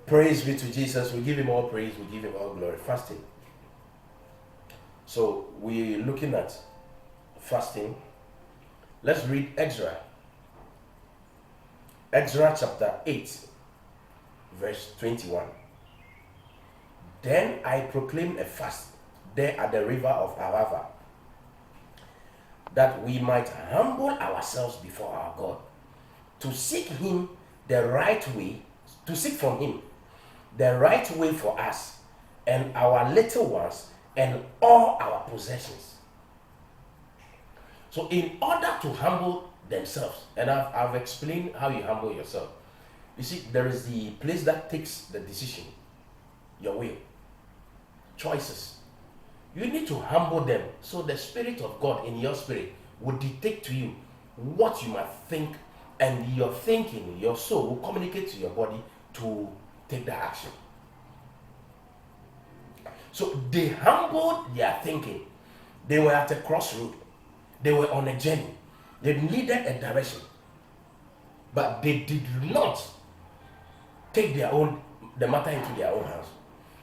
Praise be to Jesus. We give him all praise. We give him all glory. Fasting. So we're looking at fasting. Let's read Ezra. Ezra chapter 8, verse 21. Then I proclaimed a fast there at the river of Ahava, that we might humble ourselves before our God, to seek him the right way, to seek from him the right way for us and our little ones and all our possessions. So in order to humble themselves, and I've explained how you humble yourself. You see, there is the place that takes the decision, your will, choices. You need to humble them so the Spirit of God in your spirit will dictate to you what you might think, and your thinking, your soul will communicate to your body to take the action. So they humbled their thinking. They were at a crossroad. They were on a journey. They needed a direction. But they did not take the matter into their own hands.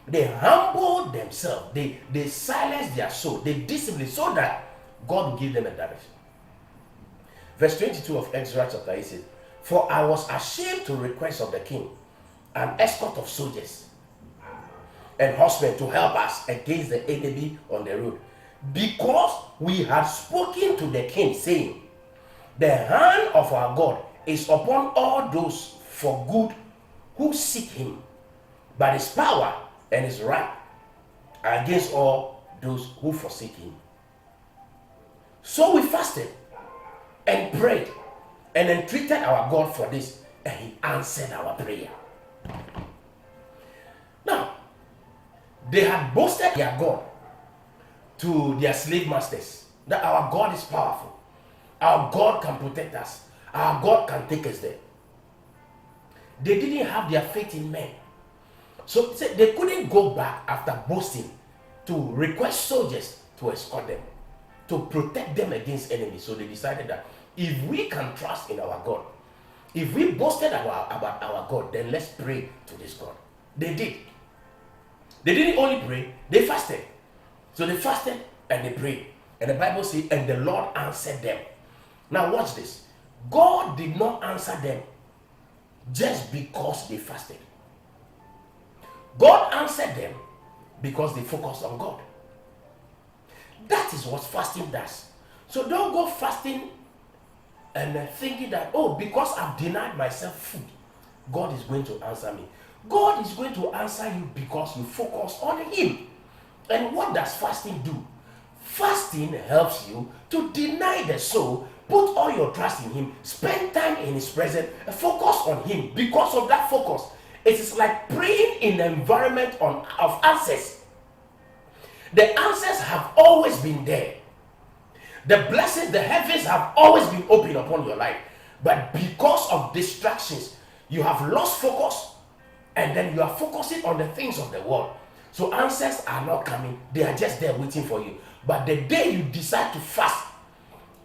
They humbled themselves. They silenced their soul. They disciplined so that God will give them a direction. Verse 22 of Ezra chapter 8 says, "For I was ashamed to request of the king an escort of soldiers and horsemen to help us against the enemy on the road, because we had spoken to the king, saying, the hand of our God is upon all those for good who seek him, but his power and his right are against all those who forsake him. So we fasted and prayed and entreated our God for this, and he answered our prayer." Now, they had boasted their God to their slave masters that our God is powerful, our God can protect us, our God can take us there. They didn't have their faith in men. So they couldn't go back after boasting to request soldiers to escort them, to protect them against enemies. So they decided that if we can trust in our God, if we boasted about our God, then let's pray to this God. They did. They didn't only pray, they fasted. So they fasted and they prayed. And the Bible says, and the Lord answered them. Now watch this. God did not answer them just because they fasted. God answered them because they focused on God. That is what fasting does. So don't go fasting and thinking that, oh, because I've denied myself food, God is going to answer me. God is going to answer you because you focus on him. And what does fasting do? Fasting helps you to deny the soul, put all your trust in him, spend time in his presence, and focus on him. Because of that focus, it is like praying in an environment of answers. The answers have always been there. The blessings, the heavens have always been open upon your life. But because of distractions, you have lost focus, and then you are focusing on the things of the world. So answers are not coming. They are just there waiting for you. But the day you decide to fast,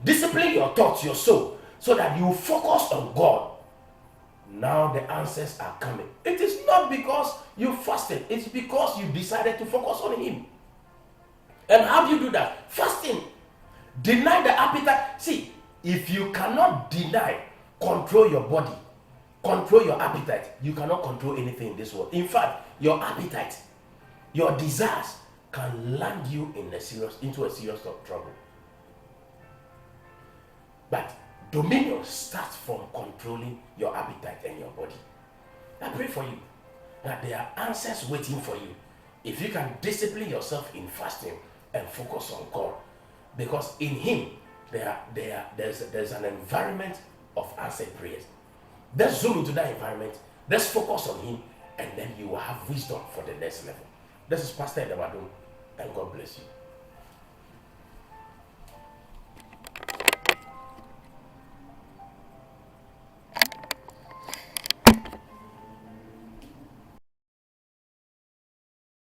discipline your thoughts, your soul, so that you focus on God, now the answers are coming. It is not because you fasted. It's because you decided to focus on him. And how do you do that? Fasting. Deny the appetite. See, if you cannot deny, control your body, control your appetite, you cannot control anything in this world. In fact, your appetite, your desires can land you into a serious trouble. But dominion starts from controlling your appetite and your body. I pray for you that there are answers waiting for you if you can discipline yourself in fasting and focus on God, because in him there's an environment of answered prayers. Let's zoom into that environment. Let's focus on him, and then you will have wisdom for the next level. This is Pastor Edabadum, and God bless you.